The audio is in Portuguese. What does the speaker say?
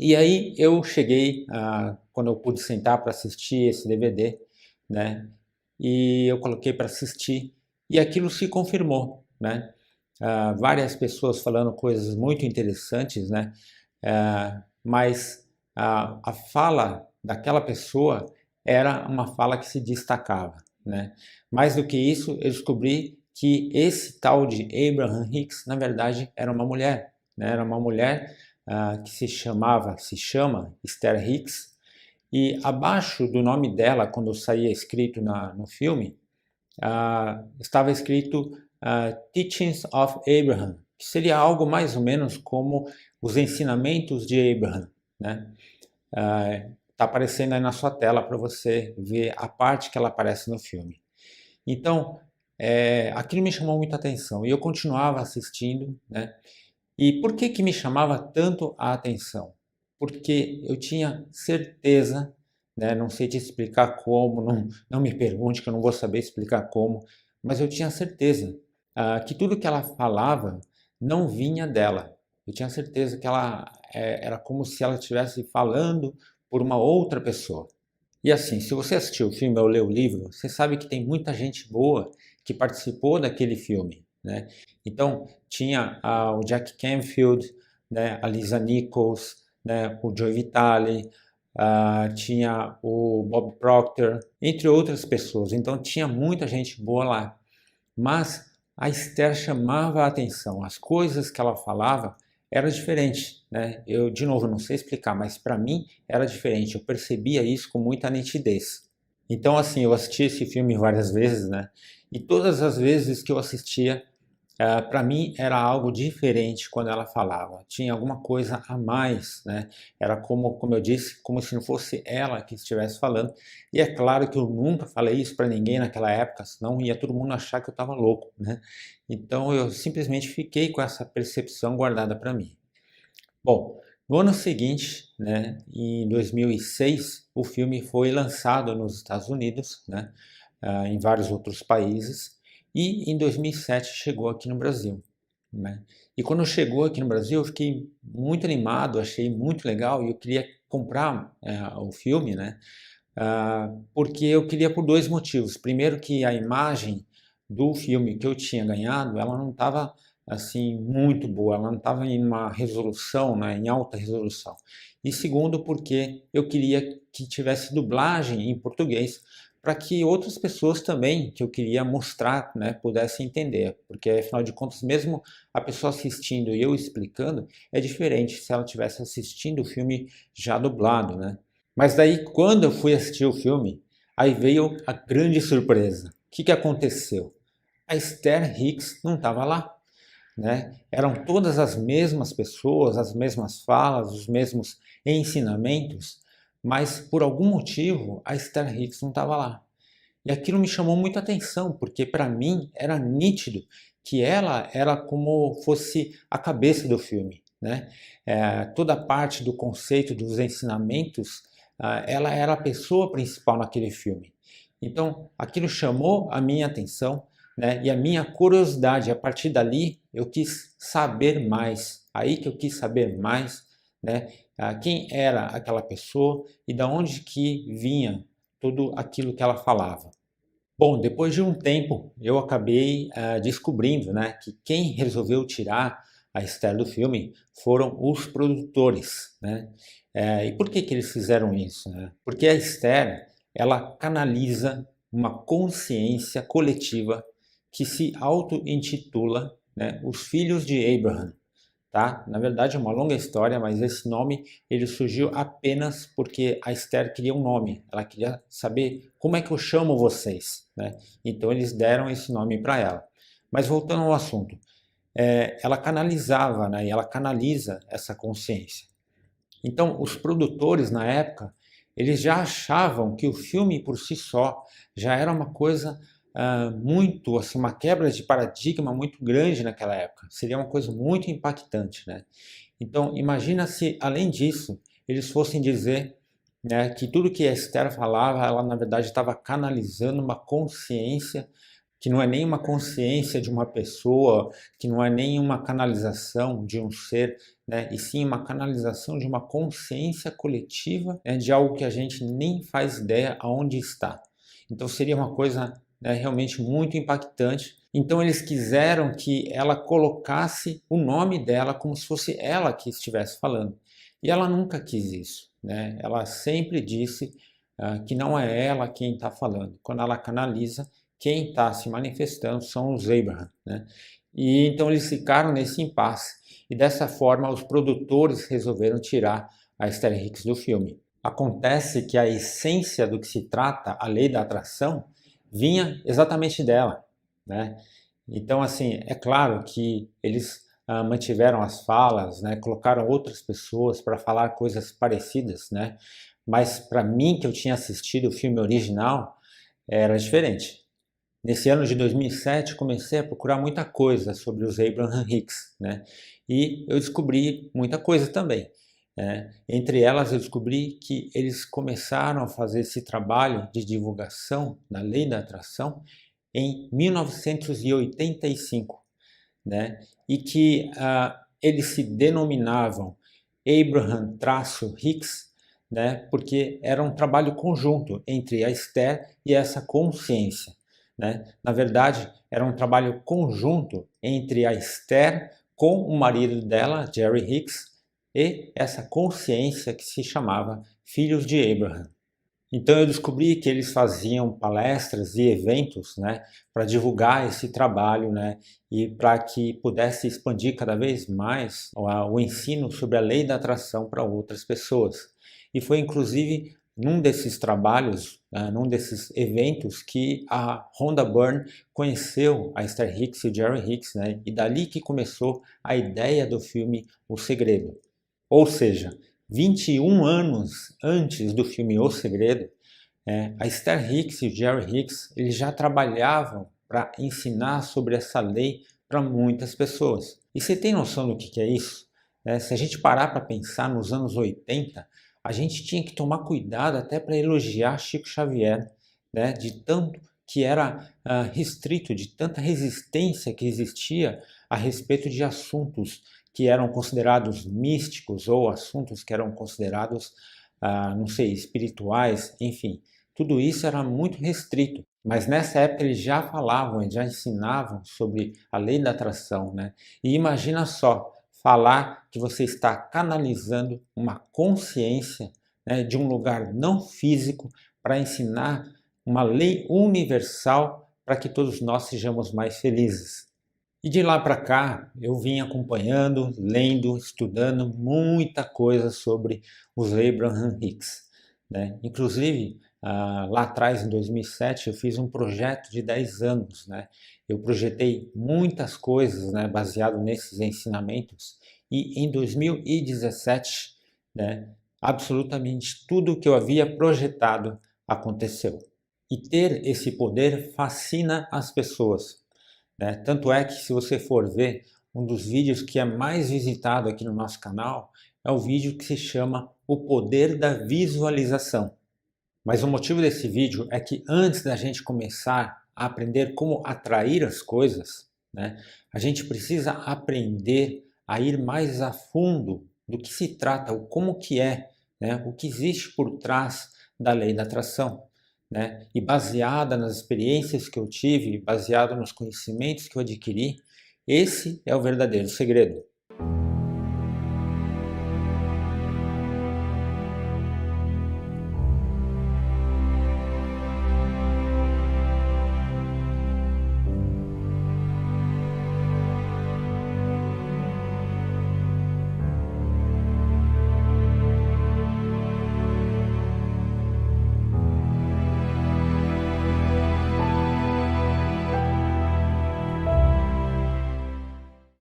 E aí eu cheguei, quando eu pude sentar para assistir esse DVD, né? E eu coloquei para assistir e aquilo se confirmou, né? Várias pessoas falando coisas muito interessantes, né? Mas a fala daquela pessoa era uma fala que se destacava, né? Mais do que isso, eu descobri que esse tal de Abraham Hicks, na verdade, era uma mulher, né? Era uma mulher que se chama Esther Hicks, e abaixo do nome dela, quando saía escrito no filme, estava escrito Teachings of Abraham, que seria algo mais ou menos como os ensinamentos de Abraham, né? Está aparecendo aí na sua tela para você ver a parte que ela aparece no filme. Então, aquilo me chamou muita atenção e eu continuava assistindo, né? E por que que me chamava tanto a atenção? Porque eu tinha certeza, né, não sei te explicar como, não me pergunte que eu não vou saber explicar como, mas eu tinha certeza que tudo que ela falava não vinha dela. Eu tinha certeza que ela era como se ela estivesse falando por uma outra pessoa. E assim, se você assistiu o filme ou leu o livro, você sabe que tem muita gente boa que participou daquele filme, né? Então, tinha o Jack Canfield, né, a Lisa Nichols, né, o Joe Vitale, tinha o Bob Proctor, entre outras pessoas. Então, tinha muita gente boa lá. Mas a Esther chamava a atenção, as coisas que ela falava era diferente, né? Eu, de novo, não sei explicar, mas para mim era diferente. Eu percebia isso com muita nitidez. Então, assim, eu assisti esse filme várias vezes, né? E todas as vezes que eu assistia, para mim era algo diferente quando ela falava. Tinha alguma coisa a mais, né? Era como eu disse, como se não fosse ela que estivesse falando. E é claro que eu nunca falei isso para ninguém naquela época, senão ia todo mundo achar que eu estava louco, né? Então eu simplesmente fiquei com essa percepção guardada para mim. Bom, no ano seguinte, né, em 2006, o filme foi lançado nos Estados Unidos, né, em vários outros países, e em 2007 chegou aqui no Brasil, né? E quando chegou aqui no Brasil, eu fiquei muito animado, achei muito legal e eu queria comprar o filme, né? Porque eu queria por dois motivos. Primeiro, que a imagem do filme que eu tinha ganhado, ela não estava assim muito boa, ela não estava em uma resolução, né, em alta resolução. E segundo, porque eu queria que tivesse dublagem em português para que outras pessoas também que eu queria mostrar, né, pudessem entender, porque afinal de contas, mesmo a pessoa assistindo e eu explicando, é diferente se ela estivesse assistindo o filme já dublado, né? Mas daí, quando eu fui assistir o filme, aí veio a grande surpresa. O que que aconteceu? A Esther Hicks não estava lá, né? Eram todas as mesmas pessoas, as mesmas falas, os mesmos ensinamentos, mas por algum motivo a Esther Hicks não estava lá. E aquilo me chamou muita atenção, porque para mim era nítido que ela era como fosse a cabeça do filme, né? Toda a parte do conceito, dos ensinamentos, ela era a pessoa principal naquele filme. Então, aquilo chamou a minha atenção, né? E a minha curiosidade. A partir dali, eu quis saber mais. Aí que eu quis saber mais, né? Quem era aquela pessoa e da onde que vinha tudo aquilo que ela falava. Bom, depois de um tempo, eu acabei descobrindo, né, que quem resolveu tirar a Esther do filme foram os produtores, né? E por que que eles fizeram isso, né? Porque a Esther, ela canaliza uma consciência coletiva que se auto-intitula, né, Os Filhos de Abraham, tá? Na verdade é uma longa história, mas esse nome ele surgiu apenas porque a Esther queria um nome. Ela queria saber como é que eu chamo vocês, né? Então eles deram esse nome para ela. Mas voltando ao assunto, ela canalizava, né? E ela canaliza essa consciência. Então os produtores na época eles já achavam que o filme por si só já era uma coisa muito, assim, uma quebra de paradigma muito grande naquela época. Seria uma coisa muito impactante, né? Então, imagina se, além disso, eles fossem dizer, né, que tudo que a Esther falava, ela na verdade estava canalizando uma consciência que não é nem uma consciência de uma pessoa, que não é nem uma canalização de um ser, né, e sim uma canalização de uma consciência coletiva, né, de algo que a gente nem faz ideia aonde está. Então seria uma coisa, né, realmente muito impactante. Então eles quiseram que ela colocasse o nome dela como se fosse ela que estivesse falando. E ela nunca quis isso, né? Ela sempre disse que não é ela quem está falando. Quando ela canaliza, quem está se manifestando são os Abraham, né? E então eles ficaram nesse impasse. E dessa forma os produtores resolveram tirar a Esther Hicks do filme. Acontece que a essência do que se trata, a lei da atração, vinha exatamente dela, né? Então, assim, é claro que eles mantiveram as falas, né? Colocaram outras pessoas para falar coisas parecidas, né? Mas para mim, que eu tinha assistido o filme original, era diferente. Nesse ano de 2007, comecei a procurar muita coisa sobre os Abraham Hicks, né? E eu descobri muita coisa também. Entre elas, eu descobri que eles começaram a fazer esse trabalho de divulgação da lei da atração em 1985, né? E que eles se denominavam Abraham-Hicks, né? Porque era um trabalho conjunto entre a Esther e essa consciência, né? Na verdade, era um trabalho conjunto entre a Esther com o marido dela, Jerry Hicks, e essa consciência que se chamava Filhos de Abraham. Então eu descobri que eles faziam palestras e eventos, né, para divulgar esse trabalho, né, e para que pudesse expandir cada vez mais o ensino sobre a lei da atração para outras pessoas. E foi inclusive num desses trabalhos, num desses eventos, que a Rhonda Byrne conheceu a Esther Hicks e o Jerry Hicks, né, e dali que começou a ideia do filme O Segredo. Ou seja, 21 anos antes do filme O Segredo, a Esther Hicks e o Jerry Hicks eles já trabalhavam para ensinar sobre essa lei para muitas pessoas. E você tem noção do que é isso? Se a gente parar para pensar nos anos 80, a gente tinha que tomar cuidado até para elogiar Chico Xavier, né, de tanto que era restrito, de tanta resistência que existia a respeito de assuntos que eram considerados místicos ou assuntos que eram considerados, não sei, espirituais, enfim. Tudo isso era muito restrito, mas nessa época eles já falavam, eles já ensinavam sobre a lei da atração, né? E imagina só, falar que você está canalizando uma consciência, né, de um lugar não físico para ensinar uma lei universal para que todos nós sejamos mais felizes. E de lá para cá, eu vim acompanhando, lendo, estudando muita coisa sobre os Abraham Hicks, né? Inclusive, lá atrás, em 2007, eu fiz um projeto de 10 anos, né? Eu projetei muitas coisas, né, baseado nesses ensinamentos, e em 2017, né, absolutamente tudo o que eu havia projetado aconteceu. E ter esse poder fascina as pessoas, né? Tanto é que, se você for ver, um dos vídeos que é mais visitado aqui no nosso canal é o vídeo que se chama O Poder da Visualização. Mas o motivo desse vídeo é que, antes da gente começar a aprender como atrair as coisas, né, a gente precisa aprender a ir mais a fundo do que se trata, o como que é, né, o que existe por trás da lei da atração, né? E baseada nas experiências que eu tive, baseado nos conhecimentos que eu adquiri, esse é o verdadeiro segredo.